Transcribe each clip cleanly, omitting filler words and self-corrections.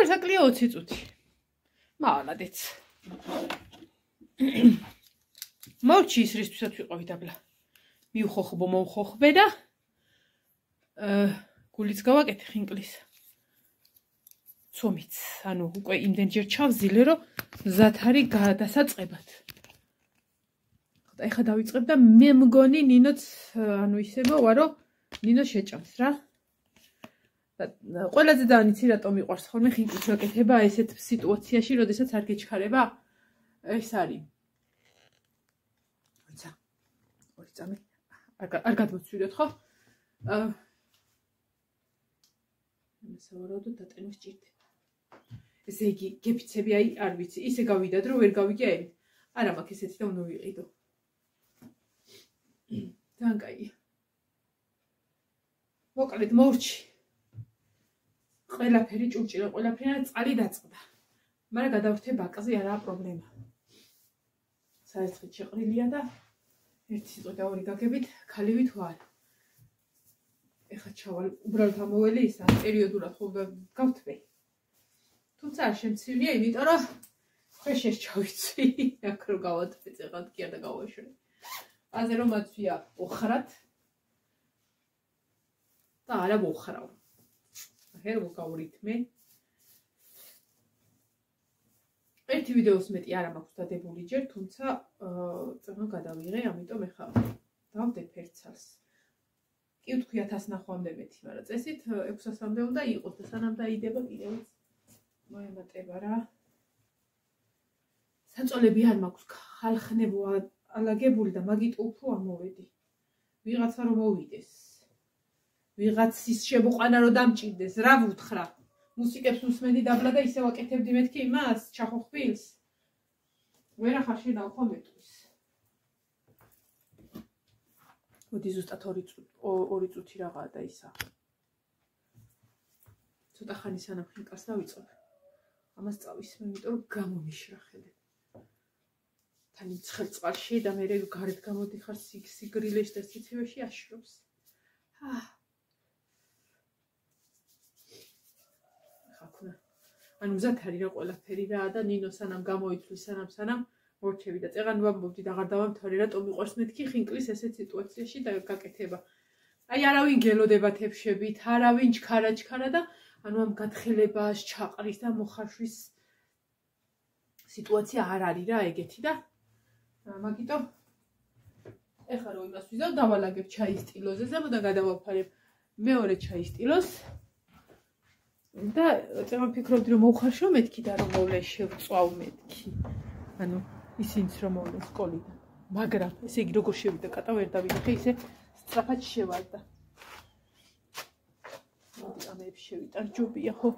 არ საკლია 20 წუთი. მალადეც. მოვჩი ის რისთვისაც ვიყავით აბლა. მივხოხბო მოვხოხბე და გულიც გავაკეთე ხინკლის. ცომიც, ანუ უკვე იმდენჯერ ჩავზილე, რომ მზად არის გადასაწყებად. ეხლა დავიწყებ და მე მგონი ნინოც ანუ ისე მოვა, რომ ნინო შეჭამს რა. ყველაზე ძალიან იცი რატომ მიყვარს ხოლმე ხინკლის გაკეთება ესეთ სიტუაციაში, როდესაც არ გეჩქარება? ეს არის. ვიცა. ორი წამი. არ გადმოცვიდოთ ხო? სავარაუდოდ დატენვა სჭირდება. ესე იგი, გეფიცები აი არ ვიცი, ისე გავიდად რომ ვერ გავიგე. არა მაქვს ესეთი და უნდა ვიყიდო. ძალიან კაია. მოკლედ მოვჩი. ყველაფერი ჭურჭილა, ყველაფერი წყალი დაწყდა. მაგრამ გადავრთე ბაკზე არაა პრობლემა. საერთოდ შეყრილია და ერთი სიტყვა და ორი გაგებით, ქალივით ვარ. ეხლა ჩავალ, უბრალოდ ამოველი ისა, პერიოდულად ხოლმე გავთბე. თუმცა არ შემცირია, იმიტომ რომ ქვეშ ჩავიცვი, აქ რო გავათბე, წეღად კი არ და გავაშვი. აზე რომ აცვია ოხრად და არა მოხრავ. ჰერბო გავრითმე. ერთი ვიდეოს მეტი არ მაქვს დადებული ჯერ, თუმცა წეღან გადავიღე, ამიტომ ეხლა დავდე ფერცალს. კი ვთქვი 1000 ნახვამდე მეტი, მაგრამ წესით 600-მდე უნდა იყოს და სანამ დაიდება კიდევაც მოემატება რა. საწოლები არ მაქვს ხალხნებო ალაგებული და მაგით უფრო ამოვედი. ვიღაცა რომ მოვიდეს. ვიღაცის შემოყვანა რომ დამჭირდეს, რა ვუთხრა. მუსიკებს უსმენდი დაბლა და ისე ვაკეთებდი მეთქი იმას, ჩახოხბილს. ვერახარ შენავ ხო მეტყვის. მოდი ზუსტად 2 წუთი რაღაცა და ისა. ცოტა ხანი სანამ ხინკას დავიწყებ. ამას წავისმე, იმიტომ რომ გამომიშრახელე. თანი ცხელ წყალში და მე გარეთ გამოდიხარ სიგრილეში და სიცივეში აშრობს. ანუ მზად არის რა ყველაფერი რა და ნინო სანამ გამოიცვლის სანამ მორჩები და წეღან ვამბობდი და აღარ დავამთავრე რატომ მიყვარს მეთქი ხინკლის ესეთ სიტუაციაში და გაკეთება. აი არავინ გელოდება თებშებით, არავინ ჩქარა და ანუ ამ გათხელებას, ჩაყრის და მოხარშვის სიტუაცია არ არის რა ეგეთი და მაგიტომ ეხლა რომ იმას ვიზავ დავალაგებ ჩაის სტილოზე და გადავაფარებ მეორე ჩაის სტილოს და წეღან ფიქრობდი რომ მოვხარშო მეთქი და რომ მოვლე შევწვავ მეთქი. ანუ ისინიც რომ მოვლე სკოლიდან. მაგრამ ესე იგი როგორ შევიდა კატა ვერ დავინახე ისე სწრაფად შევარდა. მოდი ამებს შევიტან ჯობია ხო?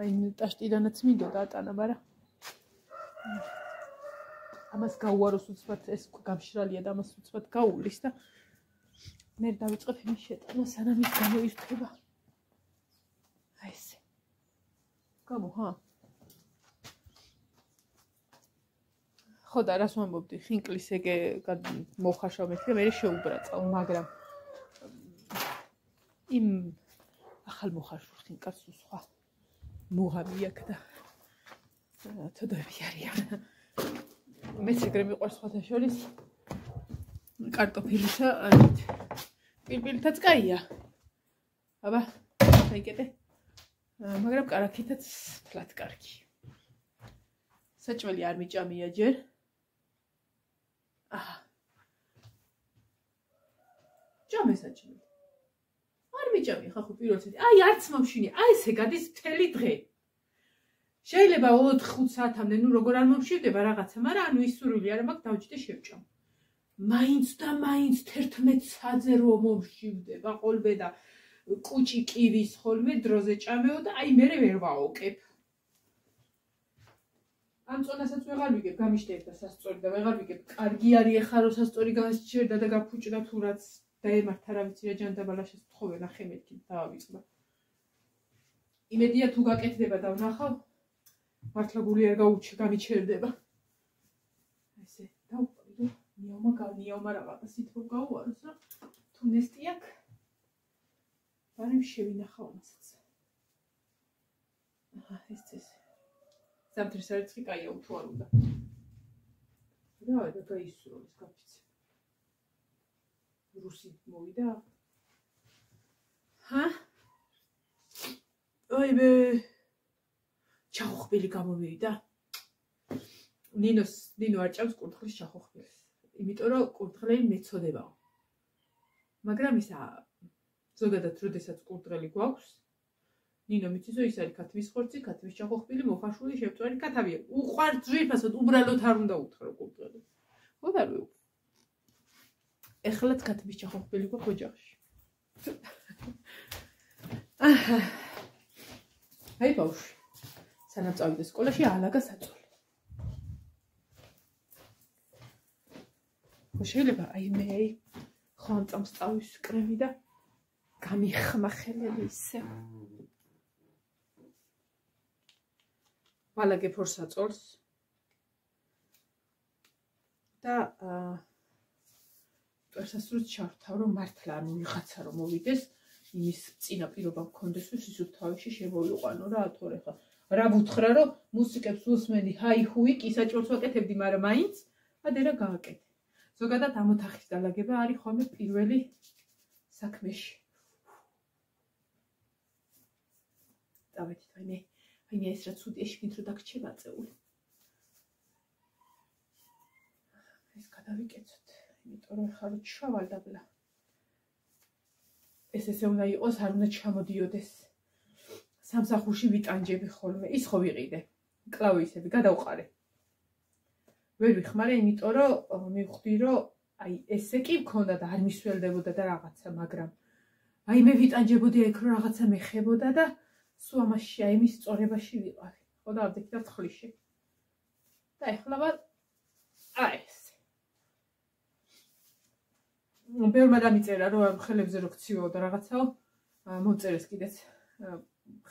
აი ტაშტიდანაც მინდოდა ატანა, მაგრამ ამას გაუაროს უცბად ეს გამშრალია და ამას უცბად გაუვლის და მე დავიწყებ იმის შეტანა სანამ ის გამოირთვება. აი ესე. გამო ხა? ხო და რას ვამბობდი, ხინკლის ეგე მოხარშავ მეთქი და მე შეუბრაწავ, მაგრამ იმ ახალ მოხარშულ ხინკას სხვა მუღამი აქვს და თოდები არიან. მეც ეგრე მიყვარს სხვათა შორის კარტოფილისა, პირპილითაც კაია. აბა, დაიკეტე. მაგრამ კარაქითაც თლად კარგი. საჭმელი არ მიჭამია ჯერ. ჭამე საჭმელი. არ მიჭამია ხახო პირველად. აი არც მომშინია. აი ესე გადის მთელი დღე. შეიძლება 4-5 საათამდე ნუ როგორ არ მომშვიდება რაღაცა, მაგრამ ანუ ის სურვილი არ მაქვს დავჭიდე შევჭამ. მაინც და მაინც 11 საათზე რომ მომშვიდება ხოლმე და კუჭი კივის ხოლმე დროზე ჭამეო და აი მე ვერ ვაოკებ. ამ წონასაც ვეღარ ვიგებ, გამიშტერდა სასწორი და ვეღარ ვიგებ. კარგი არის ახლა რომ სასწორი გასჭერდა და გაფუჭდა თუ რაც დაემართა რა ვიცი რა ჯანდაბალაშეს თხოვე ნახე მეთქი დავიწყდა. იმედია თუ გაკეთდება და ვნახავ მართლა გული არ გამიჩერდება. ესე დავყიდო ნიომა რაღაცა სიტყვა გაუაროს რა თუ ნესტი აქვს. ბარემ შევინახავ მასაც. ეს წესი. Სამთრის არიცხი კაია უთო არ უნდა. რა და გაისურო ეს გაფიცე. რუსი მოვიდა. აიბე. ჩახოხბილი გამომივიდა. ნინო არ ჭამს კურდღლის ჩახოხბილს. იმიტომ რომ კურდღლები მეწოდებაო. მაგრამ ისა ზოგადად როდესაც კურდღელი გვაქვს ნინო მიცისო ის არის ქათმის ხორცი, ქათმის ჩახოხბილი, მოხარშული, შემწვარი ქათამია. უყვართ ძვირფასად უბრალოდ არ უნდა უთხრა კურდღელი. მოდარვე. ეხლაც ქათმის ჩახოხბილი გვაქვს ოჯახში. აი ბავშვი. სანამ წავიდე სკოლაში ალაგა საწოლი. შეიძლება აი მე ხომ წამს წავის კრემი და გამიხმახელები ისე. ვალაგებ ორ საწოლს და პერსასრუს ჩავთავ რომ მართლა ანუ ვიღაცა რომ მოვიდეს იმის წინა პირობა მქონდეს რომ სისუფთავეში შემოვიყვანო რა თორე ხა რა ვუთხრა რომ მუსიკებს უსმენი ჰაი ჰუი კი საჭმელს ვაკეთებდი მაგრამ მაინც ადე რა გააკეთე ზოგადად ამ ოთახის დალაგება არის ხოლმე პირველი საქმეში დავეთით აი ეს რა ცუდია შეგინთ რომ დაგრჩება წეული ეს გადავიკეთოთ იმიტომ რომ ხარ ჩავალდაბლა ეს ესე უნდა იყოს არ უნდა ჩამოდიოდეს სამსახურში ვიტანჯები ხოლმე ის ხო ვიყიდე კლავიშები გადავყარე ვერ ვიხმარე იმიტომ რომ მივხვდი რომ აი ესე კი მქონდა და არ მისველდებოდა და რაღაცა მაგრამ აი მე ვიტანჯებოდი ეგ რომ რაღაცა მეხებოდა და სულ ამაში აი მის სწორებაში ვიყავი ხო და ავდექი და თხლიში და ეხლა ვარ აი ეს ბევრმა დამიწერა რომ ხელებზე რო ქციო და რაღაცაო მოწერეს კიდეც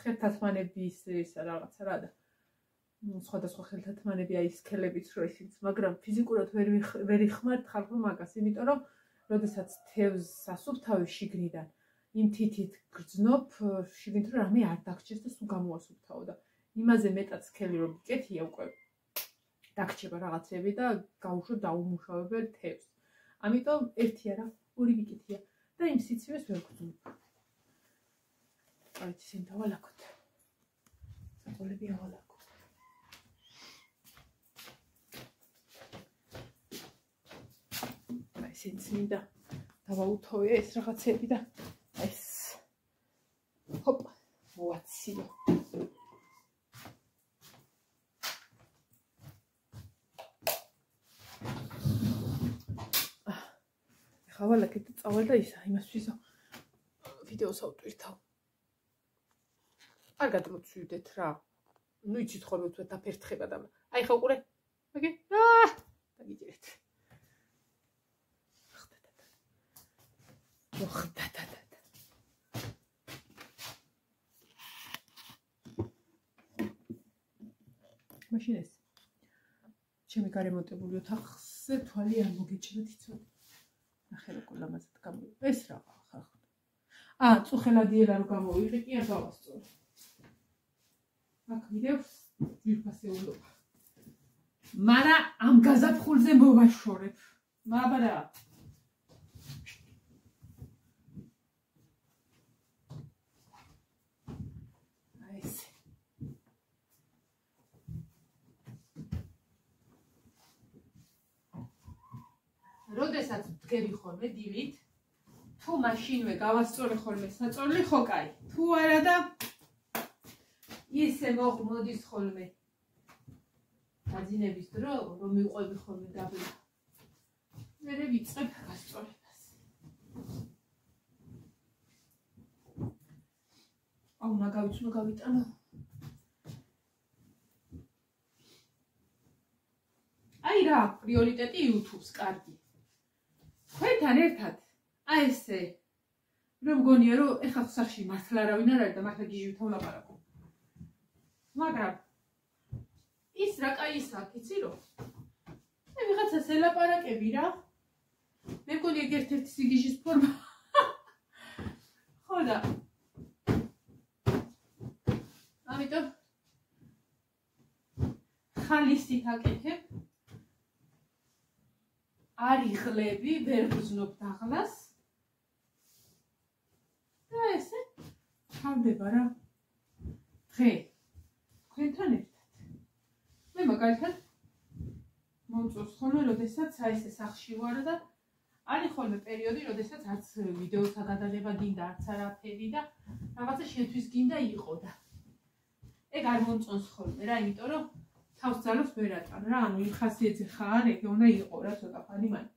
ხელთათმანების ეს რაღაცა რა და სხვადასხვა ხელთათმანები აი სქელებიც რო ისიც მაგრამ ფიზიკურად ვერ იხმართ ხალხო მაგას იმიტომ რომ როდესაც თევზს სასუფთავი შიგნიდან იმ თითით გრძნობ შიგნით რომ რამე არ დაგჭირს და სულ გამოასუფთავო და იმაზე მეტად სქელი რომ გიკეთია უკვე დაგჭირება რაღაცები და გაუშვა დაუმუშავებელ თევზს ამიტომ ერთი არა ორი ვიკეთია და იმ სიცივეს ვერ გძნობ აი ისინი დავალაგოთ საყოლები ავალაგოთ აი ისინი და დავაუთოვე ეს რაღაცები და ეს ჰოპ მოაციო ხავალაკეთ და წავალ და ისა იმასთვისო ვიდეოს ავტვირთავ არ გადმოცვიდეთ რა ნუ იცით ხოლმე თუ დაფერთხება და აი ხა უყურე აგი დაგიჭირეთ ხდადა მაშინ ეს ჩემი გარემონტებული ოთახზე თვალი არ მოგეჭრეთ იცოდი ნახე როგორ ლამაზად გამოიყო ეს რა ხა წუხელადიელა რო გამოვიღე კი არ გავასწორო აქ ვიდეოს ვიფასეულობა მარა ამ გაზაფხულზე მოვაშორებ მაბარა როდესაც ვდგები ხოლმე დილით თუ მაშინვე გავასწორე ხოლმე საწოლი ხო კაი თუ არა და ისე მოდის ხოლმე დაძინების დრო რომ მიყვები ხოლმე დაბლა მერე ვიწყებ გასწორებას აუ ნაგავიც უნდა გავიტანო აი რა პრიორიტეტი YouTube-ს კარგი თქვენთან ერთად აი ესე რომ გონია რომ ეხლა სახში მართლა არავინ არ არის და მართლა გიჟივთან ვლაპარაკო მაგრამ ის რა კაი ისაა იცი რომ მე ვიღაცას ელაპარაკები რა მე მგონი ეგ ერთ-ერთი სიგიჟის ფორმა ხო და ამიტომ ხალისით აკეთებ. არ იღლები, ვერ გრძნობ დაღლას. და ესე ჩავდება რა. დღე თქვენთან ერთად. მე მაგალითად მომწონს ხოლმე, როდესაც ესე სახლში ვარ და არის ხოლმე პერიოდი, როდესაც არც ვიდეოთა გადაღება გინდა, არც არაფერი და რაღაცა შეთვის გინდა იყო და ეგ არ მომწონს ხოლმე რა, იმიტომ რომ თავს ძალოს ვერ ატან რა, ანუ იმ ხასიათზე ხარ, ეგ უნდა იყო რა ცოტა ხანი მაინც.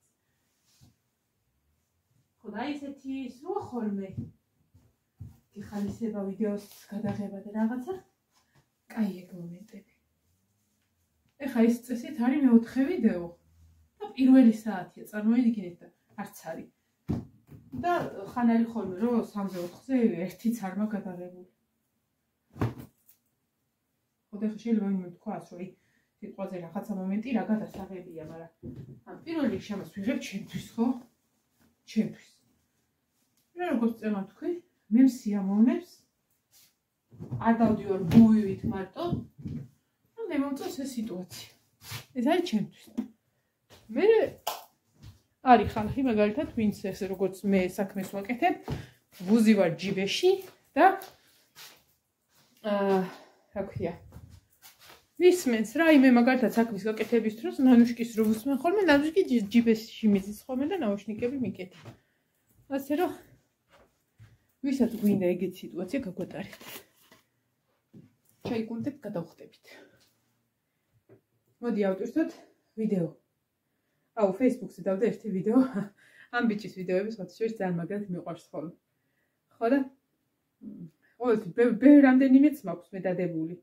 ხო და ისეთი ის რო ხოლმე გიხალისება ვიდეოს გადაღება და რაღაცა, კაი ეგ მომენტები. ეხა ის წესით არის მეოთხე ვიდეო და პირველი საათია, წარმოიდგინეთ და არც არის. და ხან არის ხოლმე რომ 3-4-ზე ერთიც არ მაქვს გადაღებული. ხო და შეიძლება ვინმე თქვას რომ სიტყვაზე რაღაცა მომენტი რა გადასაღებია, მაგრამ ან პირველ რიგში ამას ვიღებ ჩემთვის, ხო? ჩემთვის. რა როგორც წემა თქვი, მე მსიამოვნებს არ დავდივარ ბუივით მარტო. მე მომწონს ეს სიტუაცია. ეს არის ჩემთვის. მე არის ხალხი მაგალითად, ვინც ეს როგორც მე საქმეს ვაკეთებ, ვუზივარ ჯიბეში და რა ქვია, ვისმენს რა, მე მაგალითად საქმის გაკეთების დროს ნანუშკის რო ვუსმენ ხოლმე, ნანუშკი ჯიბეში მიზის ხოლმე და ნაუშნიკები მიკეთებ. ასე რომ ვისაც გვინდა ეგეთი სიტუაცია გაგვატარეთ. ჩაიკუნდეთ, გადავხდებით. მოდი ავტვირთოთ ვიდეო. აუ, Facebook-ზე დავდა ერთი ვიდეო. ამ ბიჭის ვიდეოები სხვათაშორის ძალიან მაგრად მიყვარს ხოლმე. ხო და ყოველთვის რამდენიმეც მაქვს მე დადებული.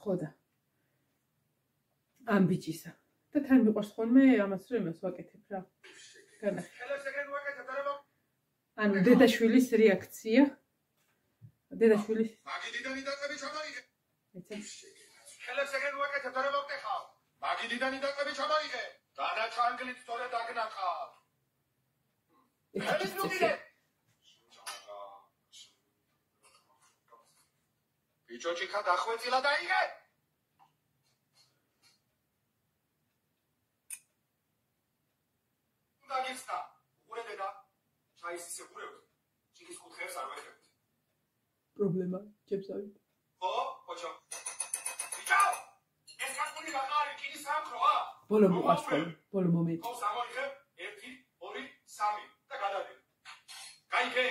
ხო და ამ ბიჭისა. და თან მიყვარს ხოლმე ამას რომ იმას ვაკეთებ რა. ანუ დედაშვილის რეაქცია. დედაშვილის მაგიდიდანი დაწყები ჩამოიღე. ხელებს ეგენ ვაკეთებ და რა მოვტეხავ. მაგიდიდანი დაწყები ჩამოიღე. დანარჩა ანგლით სწორად დაგნახავ. ხელებს მოგიდე. ბიჭოჭიკა დახვეწილა დაიღე. დაგიცდა. უყურე დედა. ჩაის ისე უყურებ. ჭიქის კუთხეებს არ ვეხებ. პრობლემა ჯებსავით. ხო, ხოჭო. ბიჭო! ეს კაცული ბაღარი კინის სამქროა? ბოლო მოყავს ხოლმე, ბოლო მომენტი. ხო, სამოიღებ 1, 2, 3 და გადადე. გაიგე?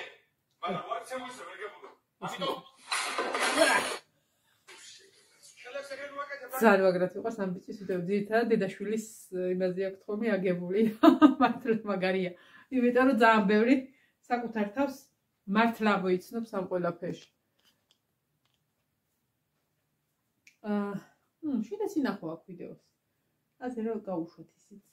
მაგრამ ვარ ცემულისა ვერ გებულო. ამიტომ ძალიან მაგრად ვიყავს ამ ბიჭის ვიდეო. ძირითადად დედაშვილის იმაზე აქვს ხოლმე აგებული. მართლა მაგარია. იმიტომ რომ ძალიან ბევრი საკუთარ თავს მართლა მოიცნობს ამ ყველაფერში. შედაც ინახო აქ ვიდეოს. ასე რომ გაუშვოთ ისიც.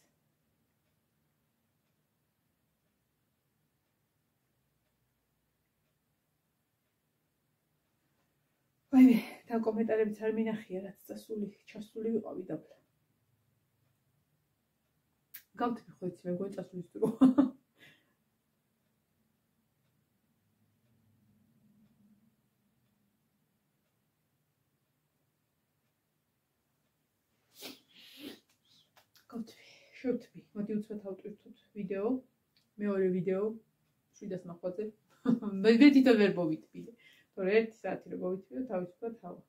ვაიმე, თან კომენტარებიც არ მინახია, რაც ჩასული ვიყავი დაბლა. გავთქვი ხო იცი, მე მგონი წასulis დრო. შევთვი, მოდი უცბად ავტვირთოთ ვიდეო, მეორე ვიდეო 700 ნახვაზე. მე თვითონ ვერ მოვიტბილე, თორე 1 საათი რო მოვიტბილე, თავისუფლად ჰავა.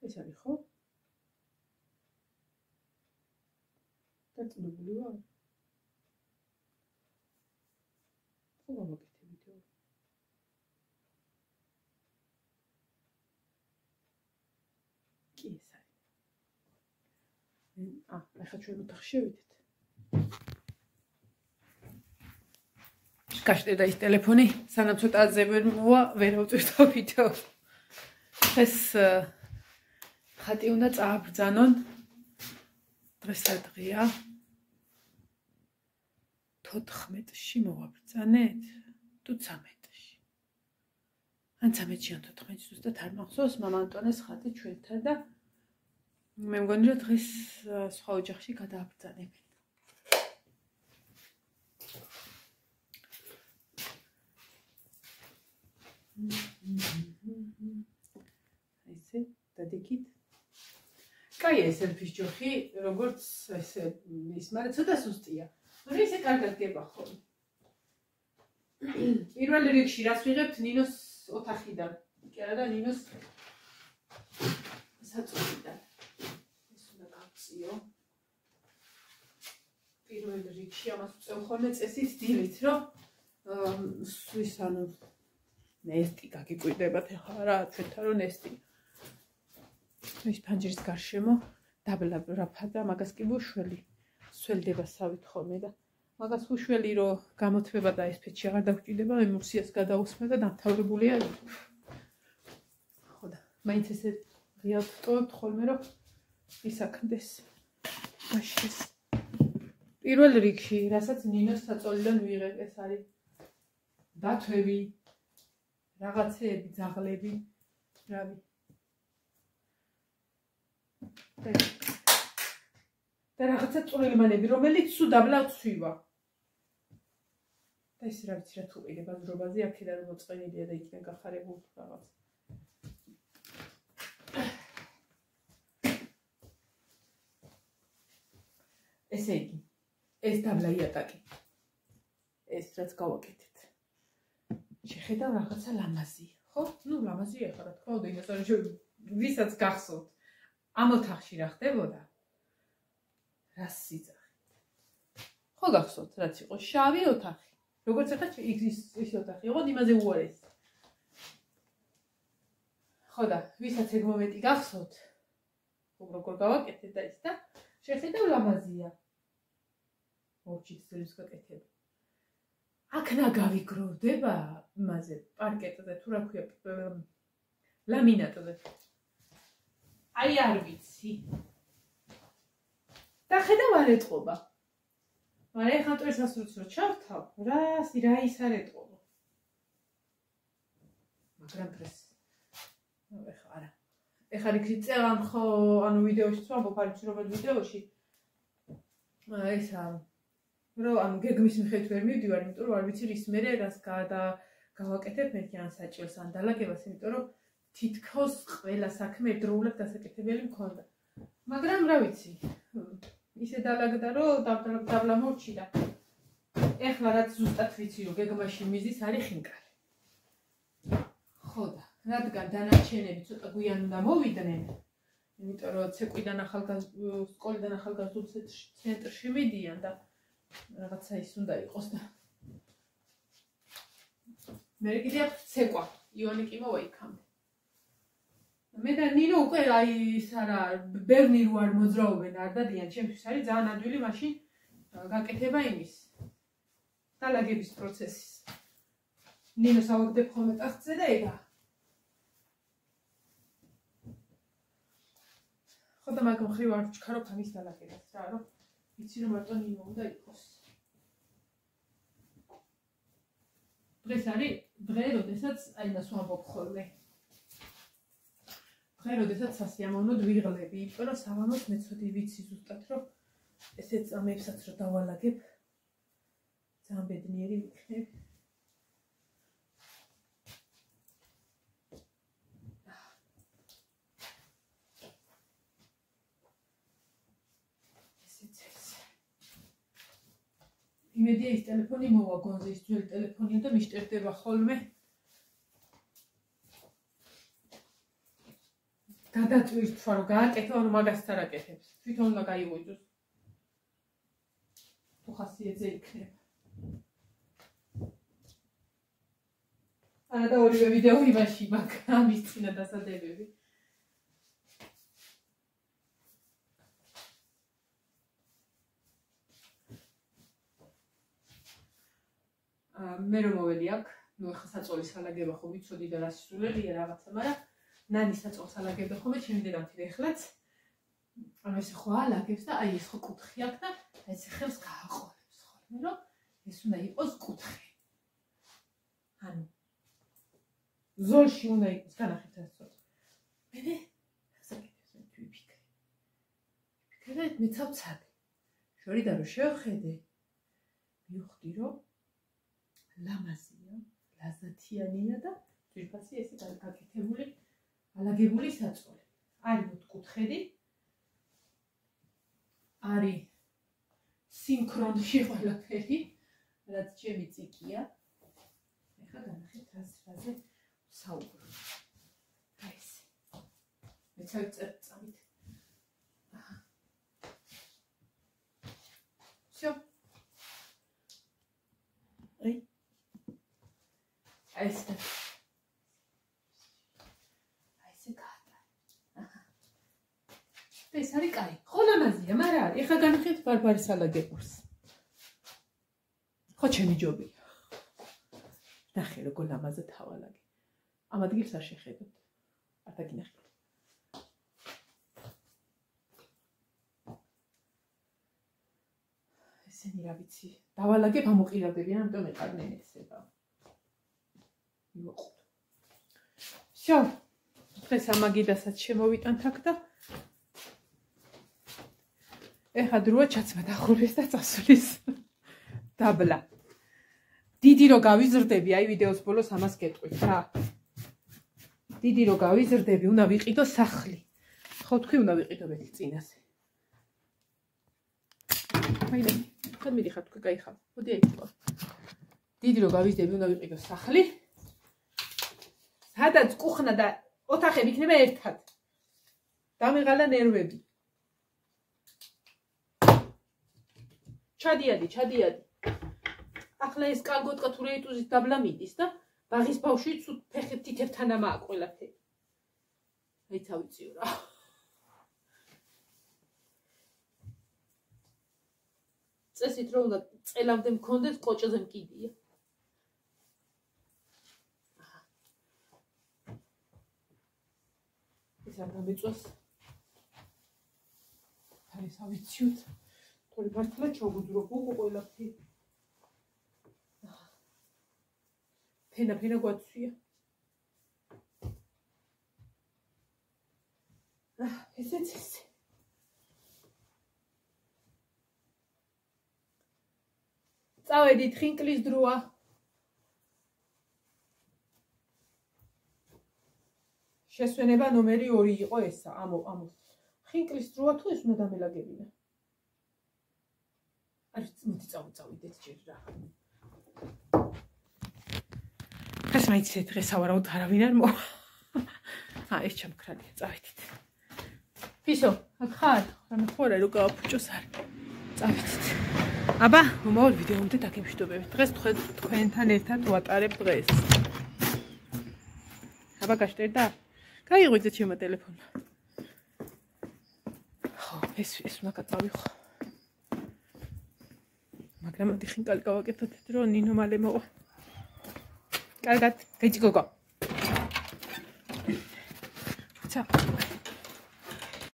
ეს არის ხო? დაწუნებული ვარ? ხო გამოგეთე ვიდეო. კი ეს არის. ახლა ჩვენ ოთახში შევიდეთ. გაშტერდა ის ტელეფონი, სანამ ცოტა აზევერ მოვა, ვერ ავწვირთო ვიდეო. ეს ხატი უნდა წააბრძანონ. დღეს რა დღეა? 14-ში მოვაბრძანეთ? თუ 13-ში. ან 13-ში ან 14-ში ზუსტად არ მახსოვს, მამა ანტონეს ხატი ჩვენთან და მე მგონი რომ დღეს სხვა ოჯახში გადააბრძანებენ. ესე დადიქით. კაი ეს ელფის ჯოხი, როგორც ესე ის, მაგრამ ცოტა სუსტია. მაგრამ ესე კარგად გება ხოლმე. პირველ რიგში რას ვიღებთ ნინოს ოთახიდან. კი არა და ნინოს საწოლიდან. ეს უნდა გავწიო. პირველ რიგში ამას ვწევ ხოლმე წესით დილით, რომ ის ანუ ნესტი გაგიკვირდებათ ახლა რა ჩვენთან რომ ნესტი. ის ფანჯრის გარშემო დაბლა რაფა და მაგას კი ვუშველი. სველდება სავით ხოლმე და მაგას ვუშველი რომ გამოთვება და ეს ფეთში აღარ დაგჭირდება, ემულსიას გადაусმე და დამთავრებულია. ხო და მაინც ესე ღიად ვტოვებთ ხოლმე რომ ისაქნდეს. მაშინ პირველ რიგში, რასაც ნინოს საწოლიდან ვიღებ, ეს არის დათვები, რაღაცეები, ძაღლები, რავი. და რაღაცა წვრილმანები, რომელიც სულ დაბლა ვცვივა. და ეს რა ვიცი რა თუ ყიდება ძრობაზე, აქედან მოწყენილია და იქიდან გახარებულ რაღაც. ესე იგი, ეს დაბლა იატაკი. ეს რაც გავაკეთეთ. შეხედავ რაღაცა ლამაზი, ხო? ნუ ლამაზია ხა რა თქმა უნდა, იმას არ ვისაც გახსოვთ. ამ ოთახში რა ხდებოდა? რა სიძახით. ხო გახსოვთ, რაც იყო შავი ოთახი. როგორც ახლა ის ოთახი იყო, იმაზე უარეს. ხო და ვისაც ეგ მომენტი გახსოვთ, როგორ გავაკეთეთ და ის და შეხედავ ლამაზია. მოვჭით ძელს გაკეთებ. აქნა გავიგროვდება იმაზე, პარკეტზე თუ რა ქვია, ლამინატზე. აი არ ვიცი. და ხედავ არ ეტყობა. მაგრამ ეხლა ტვერს ასურს რო ჩავთავ, რა ის არ ეტყობა. მაგრამ პრეს. ეხლა არა. ეხლა რიგში წევან ხო, ანუ ვიდეოში ვამბობ, არის რომელ ვიდეოში. ესა რომ ანუ გეგმის მიხედვით ვერ მივდივარ, იმიტომ რომ არ ვიცი რის მერე რას გავაკეთებ მეთქი ან საჭილს ან დალაგებას, იმიტომ რომ თითქოს ყველა საქმე ერთდროულად დასაკეთებელი მქონდა. მაგრამ რა ვიცი, ისე დალაგდა რომ დაბლა მორჩი და ეხლა რაც ზუსტად ვიცი რომ გეგმაში მიზის არის ხინკალი. ხო და რადგან დანარჩენები ცოტა გვიან უნდა მოვიდნენ, იმიტომ რომ ცეკვიდან სკოლიდან ახალგაზრდულ ცენტრში მიდიან და რაღაცა ის უნდა იყოს და მე კიდე ცეკვა იონი კი მოვა იქამდე. მე და ნინო უკვე აი ის არა ბევრი რო არ მოძრაობენ არ დადიან, ჩემთვის არის ძალიან ადვილი მაშინ გაკეთება იმის დალაგების პროცესის. ნინო სავაგდებ ხოლმე ტახტზე და ეგა. ხო და მაგ მხრივ არ ვჩქარობ ამის დალაგებას რა, რომ ვიცი რომ მარტო ნინო უნდა იყოს. დღეს არის დღე, როდესაც აი მას ვამბობ ხოლმე. დღე, როდესაც სასიამოვნოდ ვიღლები, იმიტომ რომ სავამოს მეცოდი ვიცი ზუსტად რომ ესეც ამებსაც რომ დავალაგებ, ძალიან ბედნიერი ვიქნები. იმედია ის ტელეფონი მოვა გონზე, ის ძველი ტელეფონია და მიშტერდება ხოლმე. გადაწვირთვა რომ გააკეთო, ანუ მაგას არ აკეთებს. თვითონ უნდა გაიღვიძოს. თუ ხასიათზე იქნება. არა და ორივე ვიდეო იმაში მაქვს ამის წინა დასადებები. მე რომ მოვედი აქ, ნუ ახლა საწოლის ალაგება ხო ვიცოდი და რა სისულელია რაღაცა, მაგრამ ნანის საწოლს ალაგებდა ხოლმე ჩემი დედამთი ეხლაც. ანუ ესე ხო ალაგებს და აი ეს ხო კუთხე აქვს და ესე ხელს გააყოლებს ხოლმე, რომ ეს უნდა იყოს კუთხე. ანუ ზოლში უნდა იყოს, განახეთ ეს ცოტა. მე საკეთებს მე ვიფიქრე. ვიფიქრე და მეცავცადე. შორიდან რომ შევხედე, მივხვდი რომ ლამაზია, ლაზათიანია და ძირფასი ესე გაკეთებული, ალაგებული საწოლი. არის მოთხუთხედი. არის სინქრონში ყველაფერი, რაც ჩემი წიკია. ეხლა განახეთ რაზე საუბრობ. აი ეს. მეცავ წამით. Всё. Ай. აი ეს. ეს არის კაი. ხო ლამაზია, მაგრამ არის. ეხლა განახეთ ბარბარის ალაგებულს. ხო ჩემი ჯობია. ნახე როგორ ლამაზად თავალაგე. ამ ადგილს არ შეხედოთ. არ დაგინახეთ. ესენი რა ვიცი. დავალაგებ ამოყირავდებიან, ამიტომ ეყარნენ ესება. მივაყოთ. всё. დღეს ამაგიდასაც შემოვიტანთ აქ და ეხა დროა ჩაცმა დახურვის და წასვლის დაბლა. დიდი რო გავიზრდები, აი ვიდეოს ბოლოს ამას გეტყვით რა. დიდი რო გავიზრდები, უნდა ვიყიდო სახლი. ხო თქვი უნდა ვიყიდო ბეთილ წინაზე. აი ხან მიდიხარ თქვი кайხარ. მოდი აი თქვა. დიდი რო გავიზრდები, უნდა ვიყიდო სახლი. სადაც კუხნა და ოთახები იქნება ერთად. დამეღალა ნერვები. ჩადიადი. ახლა ეს კალგოტკა თუ რეიტუზის დაბლა მიდის და ბაღის ბავშვი ცუდ ფეხით თითებთან ამაა ყველაფერი. აი თავიწიო რა. წესით რომ უნდა წელამდე მქონდეს კოჭზე მკიდია. ეს არ გამიწვას. აი თავიწიოთ. თორე მართლა ჩოგუძრობ უყო ყველაფერი. ფენა გვაცვია. ესეც ესე. წავედით ხინკლის დროა. შესვენება ნომერი 2 იყო ესა. ამო. ხინკლის დროა თუ ეს უნდა დამელაგებინა. არის მოდი წავიდეთ ჯერ რა. ეს მაინც დღეს ავარავთ არავინ არ მო. ეს ჩამქრალია, წავიდეთ. ფისო, აქ ხარ? რამე ხوره რო გავაფუჭოს არ. წავიდეთ. აბა, მომავალ ვიდეომდე დაგემშვიდობებით. დღეს თქვენთან ერთად ვატარებ დღეს. აბა გაშტერდა? გაიღვიძეთ ჩემო ტელეფონი. ხო, ეს უნდა გადავიხო. მაგრამ მოდი ხინკალი გავაკეთოთ, რომ ნინო მალე მოვა. კარგად, გეჭი გოგო. ჩა.